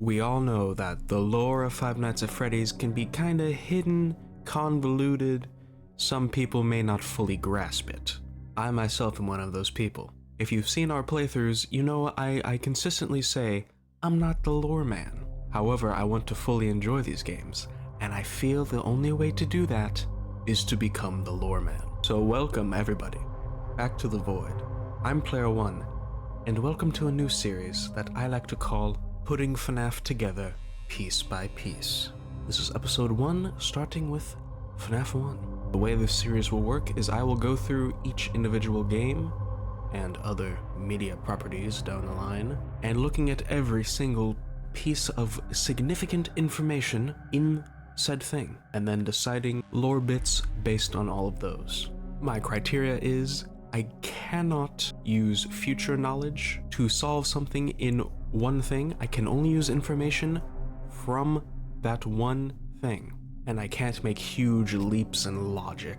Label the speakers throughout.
Speaker 1: We all know that the lore of Five Nights at Freddy's can be kinda hidden, convoluted. Some people may not fully grasp it. I myself am one of those people. If you've seen our playthroughs, you know I consistently say, I'm not the lore man. However, I want to fully enjoy these games, and I feel the only way to do that is to become the lore man. So welcome everybody, back to the Void. I'm Player One, and welcome to a new series that I like to call Putting FNAF Together Piece by Piece. This is episode 1, starting with FNAF 1. The way this series will work is I will go through each individual game and other media properties down the line, and looking at every single piece of significant information in said thing, and then deciding lore bits based on all of those. My criteria is I cannot use future knowledge to solve something in one thing. I can only use information from that one thing, and I can't make huge leaps in logic.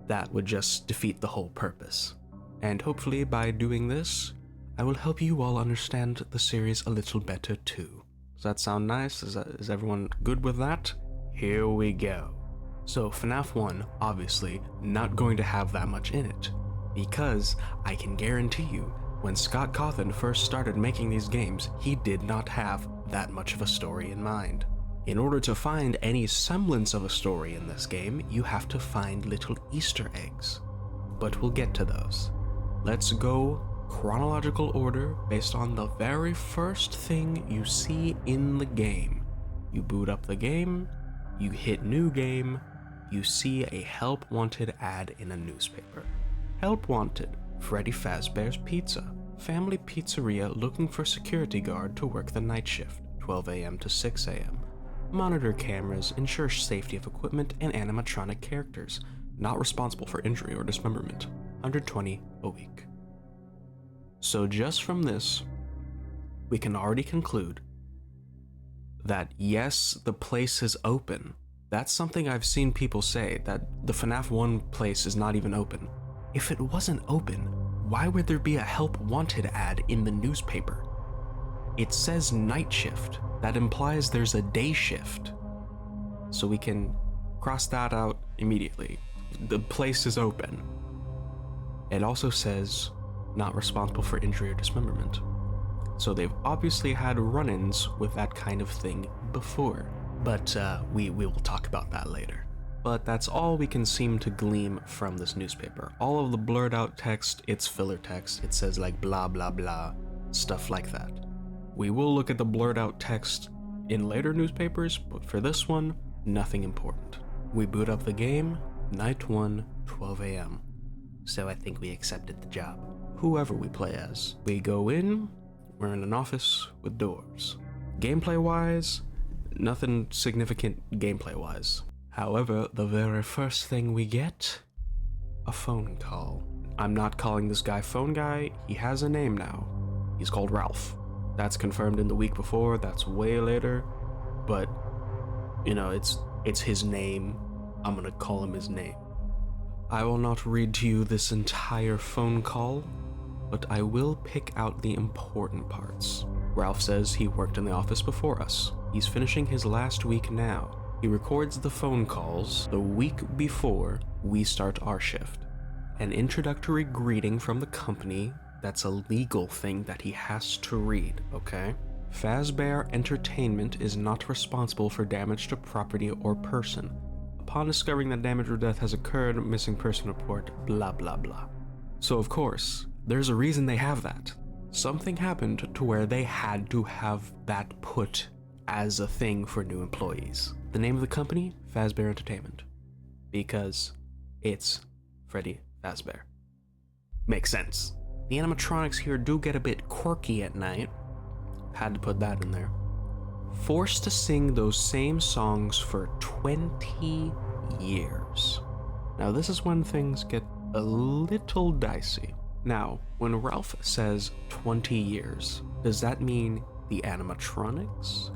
Speaker 1: That would just defeat the whole purpose. And hopefully by doing this, I will help you all understand the series a little better too. Does that sound nice? Is everyone good with that? Here we go. So FNAF 1, obviously, not going to have that much in it, because I can guarantee you, when Scott Cawthon first started making these games, he did not have that much of a story in mind. In order to find any semblance of a story in this game, you have to find little Easter eggs. But we'll get to those. Let's go chronological order based on the very first thing you see in the game. You boot up the game, you hit new game, you see a help wanted ad in a newspaper. Help wanted, Freddy Fazbear's Pizza. Family pizzeria looking for security guard to work the night shift, 12 a.m. to 6 a.m. Monitor cameras, ensure safety of equipment and animatronic characters. Not responsible for injury or dismemberment. 120 a week. So just from this, we can already conclude that yes, the place is open. That's something I've seen people say, that the FNAF 1 place is not even open. If it wasn't open, why would there be a help wanted ad in the newspaper? It says night shift. That implies there's a day shift. So we can cross that out immediately. The place is open. It also says not responsible for injury or dismemberment. So they've obviously had run-ins with that kind of thing before. But we will talk about that later. But that's all we can seem to glean from this newspaper. All of the blurred out text, it's filler text. It says like blah blah blah, stuff like that. We will look at the blurred out text in later newspapers, but for this one, nothing important. We boot up the game, night 1, 12 a.m. So I think we accepted the job. Whoever we play as. We go in, we're in an office with doors. Gameplay wise, nothing significant gameplay wise. However, the very first thing we get, a phone call. I'm not calling this guy Phone Guy, he has a name now. He's called Ralph. That's confirmed in the week before, that's way later, but you know, it's his name. I'm gonna call him his name. I will not read to you this entire phone call, but I will pick out the important parts. Ralph says he worked in the office before us. He's finishing his last week now. He records the phone calls the week before we start our shift. An introductory greeting from the company, that's a legal thing that he has to read, okay? Fazbear Entertainment is not responsible for damage to property or person. Upon discovering that damage or death has occurred, missing person report, blah blah blah. So of course, there's a reason they have that. Something happened to where they had to have that put as a thing for new employees. The name of the company, Fazbear Entertainment, because it's Freddy Fazbear. Makes sense. The animatronics here do get a bit quirky at night. Had to put that in there. Forced to sing those same songs for 20 years. Now this is when things get a little dicey. Now, when Ralph says 20 years, does that mean the animatronics?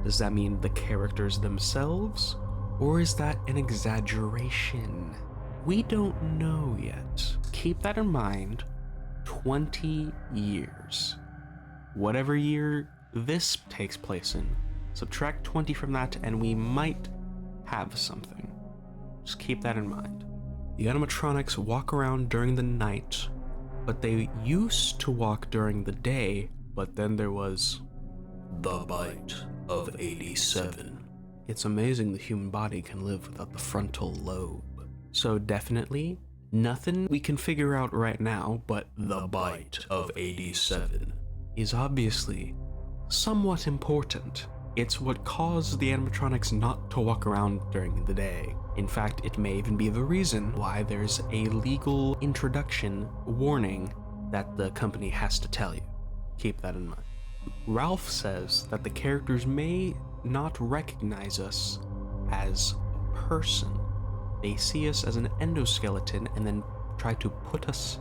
Speaker 1: Does that mean the characters themselves? Or is that an exaggeration? We don't know yet. Keep that in mind. 20 years. Whatever year this takes place in. Subtract 20 from that and we might have something. Just keep that in mind. The animatronics walk around during the night, but they used to walk during the day, but then there was the bite of 87. It's amazing the human body can live without the frontal lobe. So definitely nothing we can figure out right now, but the bite of 87 is obviously somewhat important. It's what caused the animatronics not to walk around during the day. In fact, it may even be the reason why there's a legal introduction warning that the company has to tell you. Keep that in mind. Ralph says that the characters may not recognize us as a person. They see us as an endoskeleton and then try to put us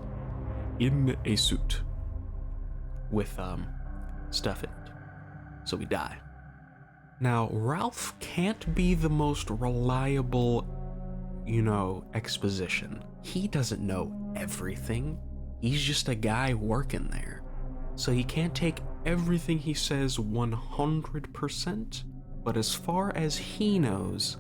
Speaker 1: in a suit with stuff in it. So we die. Now, Ralph can't be the most reliable, exposition. He doesn't know everything. He's just a guy working there. So he can't take everything he says 100%, but as far as he knows,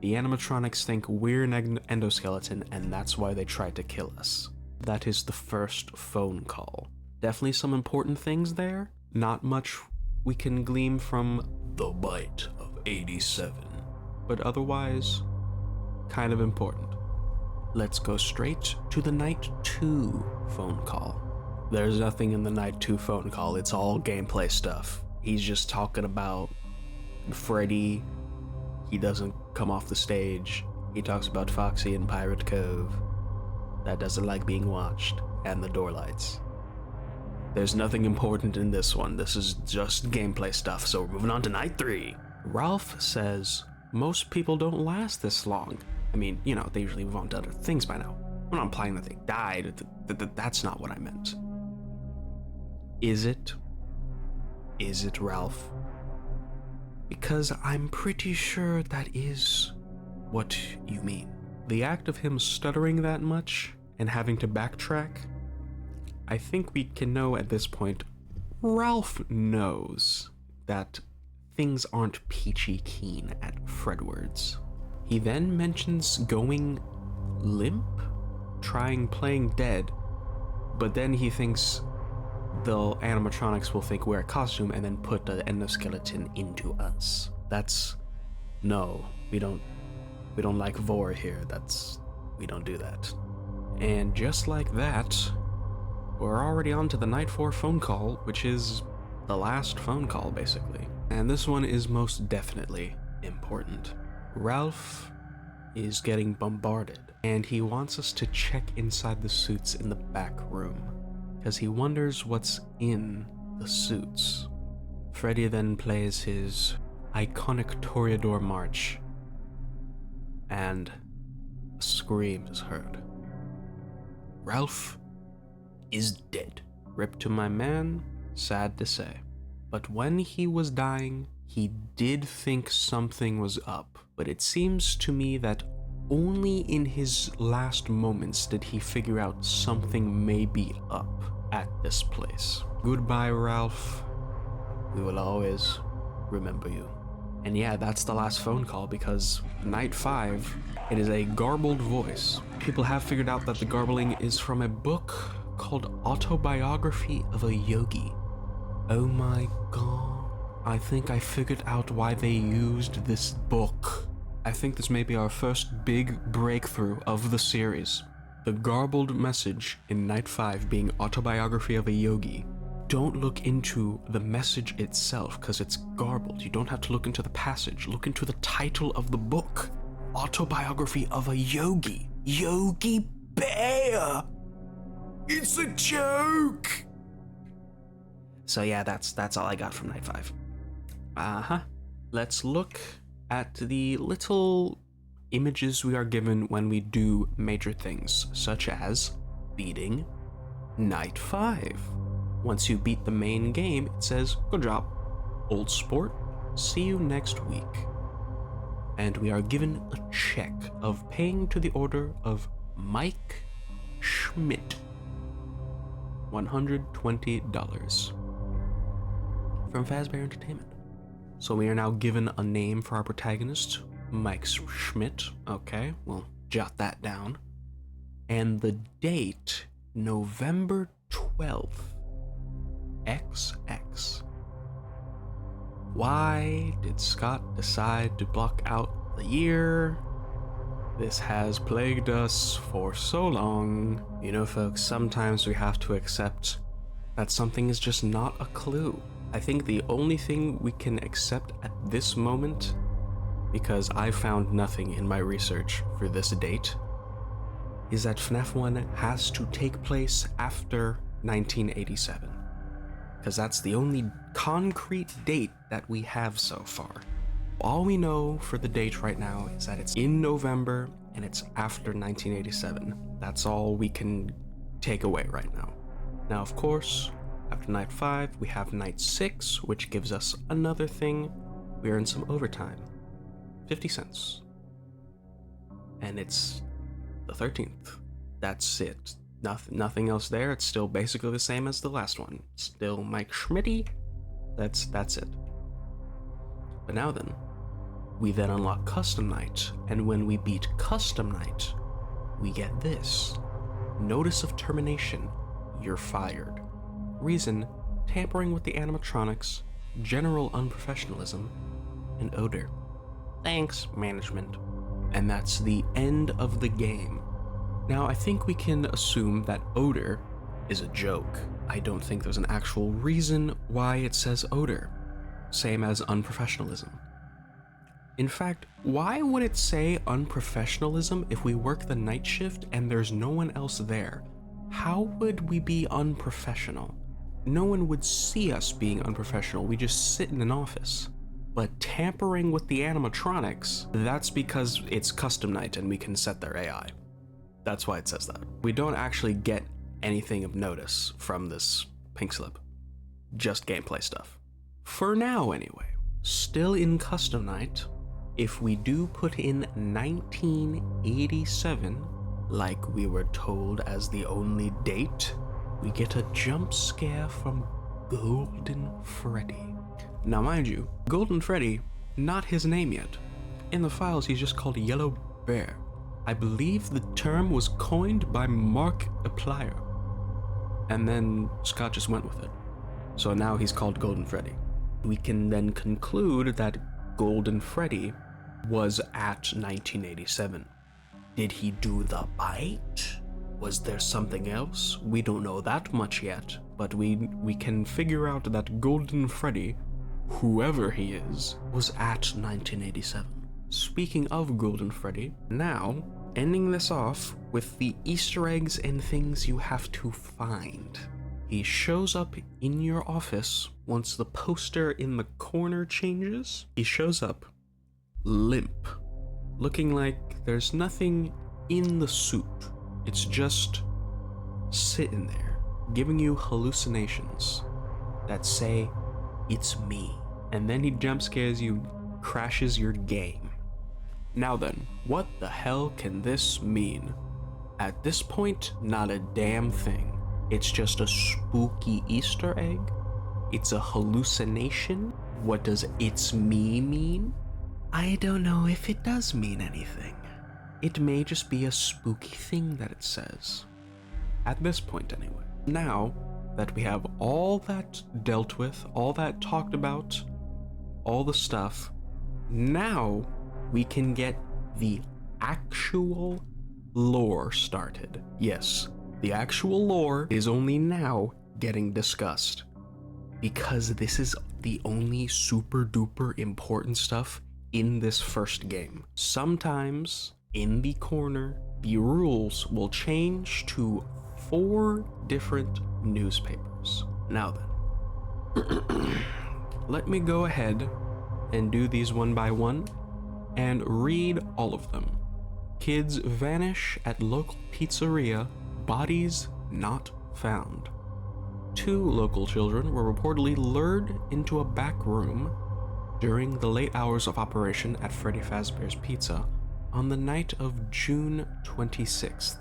Speaker 1: the animatronics think we're an endoskeleton and that's why they tried to kill us. That is the first phone call. Definitely some important things there. Not much we can glean from the bite of 87, but otherwise, kind of important. Let's go straight to the night 2 phone call. There's nothing in the night 2 phone call, it's all gameplay stuff. He's just talking about Freddy. He doesn't come off the stage. He talks about Foxy and Pirate Cove that doesn't like being watched, and the door lights. There's nothing important in this one. This is just gameplay stuff, so we're moving on to night 3. Ralph says most people don't last this long. I mean, they usually move on to other things by now. I'm not implying that they died. That's not what I meant. Is it? Is it, Ralph? Because I'm pretty sure that is what you mean. The act of him stuttering that much and having to backtrack, I think we can know at this point, Ralph knows that things aren't peachy keen at Fredwards. He then mentions going limp, playing dead, but then he thinks the animatronics will think we're a costume and then put the endoskeleton into us. No, we don't like vor here. We don't do that. And just like that, we're already on to the night 4 phone call, which is the last phone call, basically. And this one is most definitely important. Ralph is getting bombarded, and he wants us to check inside the suits in the back room, because he wonders what's in the suits. Freddy then plays his iconic Toreador march, and a scream is heard. Ralph is dead. Rip to my man, sad to say. But when he was dying, he did think something was up. But it seems to me that only in his last moments did he figure out something may be up at this place. Goodbye, Ralph. We will always remember you. And yeah, that's the last phone call, because night 5, it is a garbled voice. People have figured out that the garbling is from a book called Autobiography of a Yogi. Oh my god. I think I figured out why they used this book. I think this may be our first big breakthrough of the series. The garbled message in night 5 being Autobiography of a Yogi. Don't look into the message itself, because it's garbled. You don't have to look into the passage. Look into the title of the book. Autobiography of a Yogi. Yogi Bear! It's a joke! So yeah, that's all I got from night 5. Let's look at the little images we are given when we do major things, such as beating night 5. Once you beat the main game, it says, good job, old sport, see you next week. And we are given a check of paying to the order of Mike Schmidt, $120. from Fazbear Entertainment. So we are now given a name for our protagonist, Mike Schmidt. Okay, we'll jot that down. And the date, November 12th, XX. Why did Scott decide to block out the year? This has plagued us for so long. You know, folks, sometimes we have to accept that something is just not a clue. I think the only thing we can accept at this moment, because I found nothing in my research for this date, is that FNAF 1 has to take place after 1987. Because that's the only concrete date that we have so far. All we know for the date right now is that it's in November and it's after 1987. That's all we can take away right now. Now, of course, after night 5, we have night 6, which gives us another thing. We earn some overtime. 50 cents. And it's the 13th. That's it. Nothing else there. It's still basically the same as the last one. Still Mike Schmitty. That's it. But now then, we then unlock Custom Night, and when we beat Custom Night, we get this. Notice of termination. You're fired. Reason, tampering with the animatronics, general unprofessionalism, and odor. Thanks, management. And that's the end of the game. Now, I think we can assume that odor is a joke. I don't think there's an actual reason why it says odor, same as unprofessionalism. In fact, why would it say unprofessionalism if we work the night shift and there's no one else there? How would we be unprofessional? No one would see us being unprofessional, we just sit in an office. But tampering with the animatronics, that's because it's custom night and we can set their AI. That's why it says that. We don't actually get anything of notice from this pink slip. Just gameplay stuff. For now, anyway. Still in custom night, if we do put in 1987, like we were told as the only date, we get a jump scare from Golden Freddy. Now mind you, Golden Freddy, not his name yet. In the files, he's just called Yellow Bear. I believe the term was coined by Mark Applier. And then Scott just went with it. So now he's called Golden Freddy. We can then conclude that Golden Freddy was at 1987. Did he do the bite? Was there something else? We don't know that much yet, but we can figure out that Golden Freddy, whoever he is, was at 1987. Speaking of Golden Freddy, now, ending this off with the Easter eggs and things you have to find. He shows up in your office once the poster in the corner changes. He shows up limp, looking like there's nothing in the suit. It's just sitting there, giving you hallucinations that say, "It's me." And then he jump scares you, crashes your game. Now then, what the hell can this mean? At this point, not a damn thing. It's just a spooky Easter egg? It's a hallucination? What does "it's me" mean? I don't know if it does mean anything. It may just be a spooky thing that it says. At this point anyway. Now that we have all that dealt with, all that talked about, all the stuff, now we can get the actual lore started. Yes, the actual lore is only now getting discussed, because this is the only super duper important stuff in this first game. Sometimes in the corner, the rules will change to 4 different newspapers. Now then, let me go ahead and do these one by one and read all of them. Kids vanish at local pizzeria, bodies not found. 2 local children were reportedly lured into a back room during the late hours of operation at Freddy Fazbear's Pizza on the night of June 26th.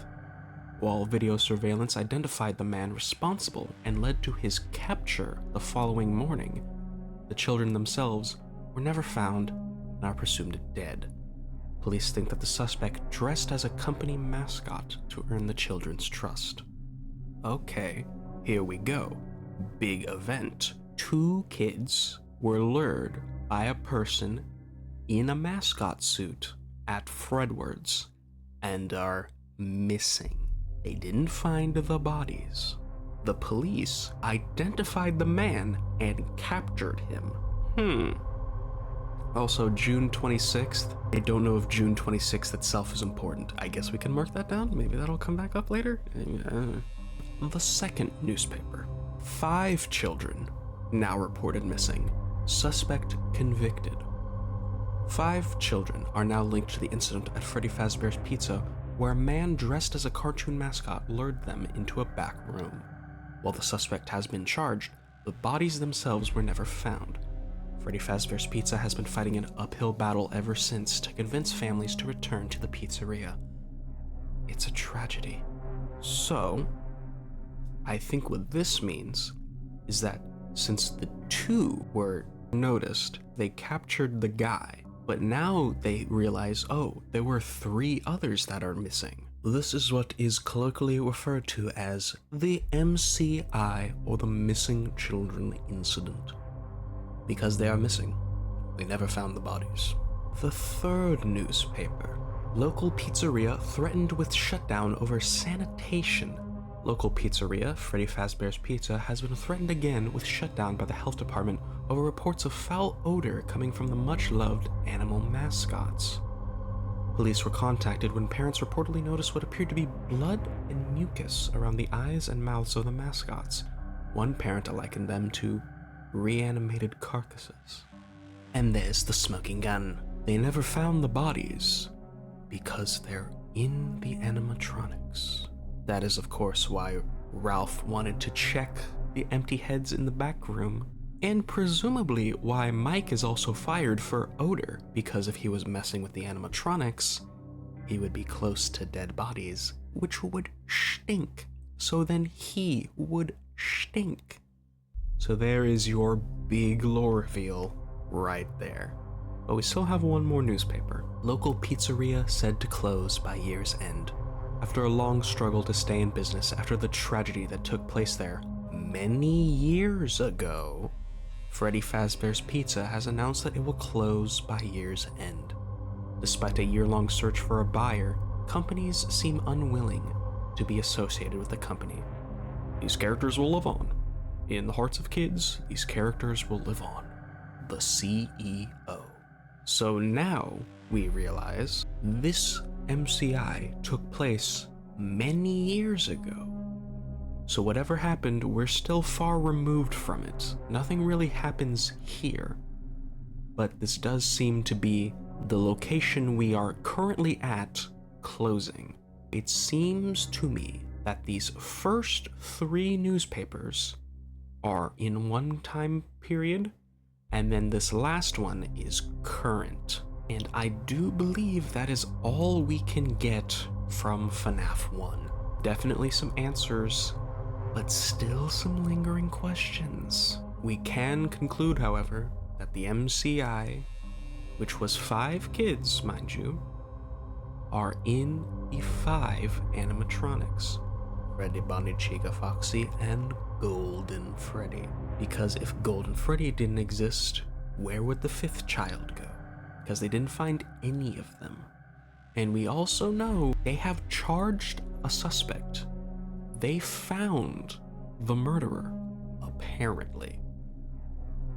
Speaker 1: While video surveillance identified the man responsible and led to his capture the following morning, The children themselves were never found and are presumed dead. Police think that the suspect dressed as a company mascot to earn the children's trust. Okay, here we go. Big event. 2 kids were lured by a person in a mascot suit at Fredwards and are missing. They didn't find the bodies. The police identified the man and captured him. Also, June 26th. I don't know if June 26th itself is important. I guess we can mark that down. Maybe that'll come back up later. The second newspaper. 5 children now reported missing. Suspect convicted. 5 children are now linked to the incident at Freddy Fazbear's Pizza, where a man dressed as a cartoon mascot lured them into a back room. While the suspect has been charged, the bodies themselves were never found. Freddy Fazbear's Pizza has been fighting an uphill battle ever since to convince families to return to the pizzeria. It's a tragedy. So, I think what this means is that since the 2 were noticed, they captured the guy, but now they realize, oh, there were 3 others that are missing. This is what is colloquially referred to as the MCI, or the Missing Children Incident. Because they are missing, they never found the bodies. The third newspaper. Local pizzeria threatened with shutdown over sanitation. Local pizzeria, Freddy Fazbear's Pizza, has been threatened again with shutdown by the health department over reports of foul odor coming from the much-loved animal mascots. Police were contacted when parents reportedly noticed what appeared to be blood and mucus around the eyes and mouths of the mascots. One parent likened them to reanimated carcasses. And there's the smoking gun. They never found the bodies because they're in the animatronics. That is, of course, why Ralph wanted to check the empty heads in the back room, and presumably why Mike is also fired for odor, because if he was messing with the animatronics, he would be close to dead bodies, which would stink. So then he would stink. So there is your big lore reveal right there. But we still have one more newspaper. Local pizzeria said to close by year's end. After a long struggle to stay in business after the tragedy that took place there many years ago, Freddy Fazbear's Pizza has announced that it will close by year's end. Despite a year-long search for a buyer, companies seem unwilling to be associated with the company. These characters will live on. In the hearts of kids, these characters will live on. The CEO. So now we realize this MCI took place many years ago. So whatever happened, we're still far removed from it. Nothing really happens here. But this does seem to be the location we are currently at closing. It seems to me that these first 3 newspapers are in one time period, and then this last one is current. And I do believe that is all we can get from FNAF 1. Definitely some answers, but still some lingering questions. We can conclude, however, that the MCI, which was 5 kids, mind you, are in the 5 animatronics. Freddy, Bonnie, Chica, Foxy, and Golden Freddy. Because if Golden Freddy didn't exist, where would the 5th child go? Because they didn't find any of them. And we also know they have charged a suspect. They found the murderer, apparently.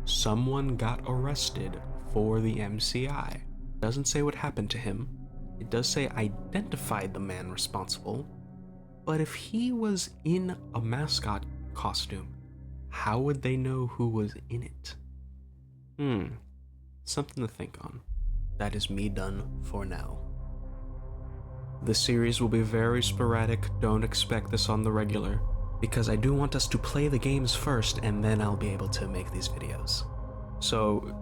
Speaker 1: Someone got arrested for the MCI. Doesn't say what happened to him. It does say identified the man responsible. But if he was in a mascot costume, how would they know who was in it? Something to think on. That is me done for now. The series will be very sporadic, don't expect this on the regular, because I do want us to play the games first and then I'll be able to make these videos. So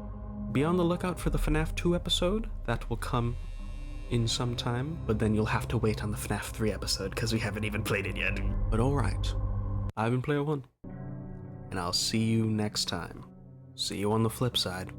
Speaker 1: be on the lookout for the FNAF 2 episode, that will come in some time, but then you'll have to wait on the FNAF 3 episode because we haven't even played it yet. But alright, I've been Player One, and I'll see you next time. See you on the flip side.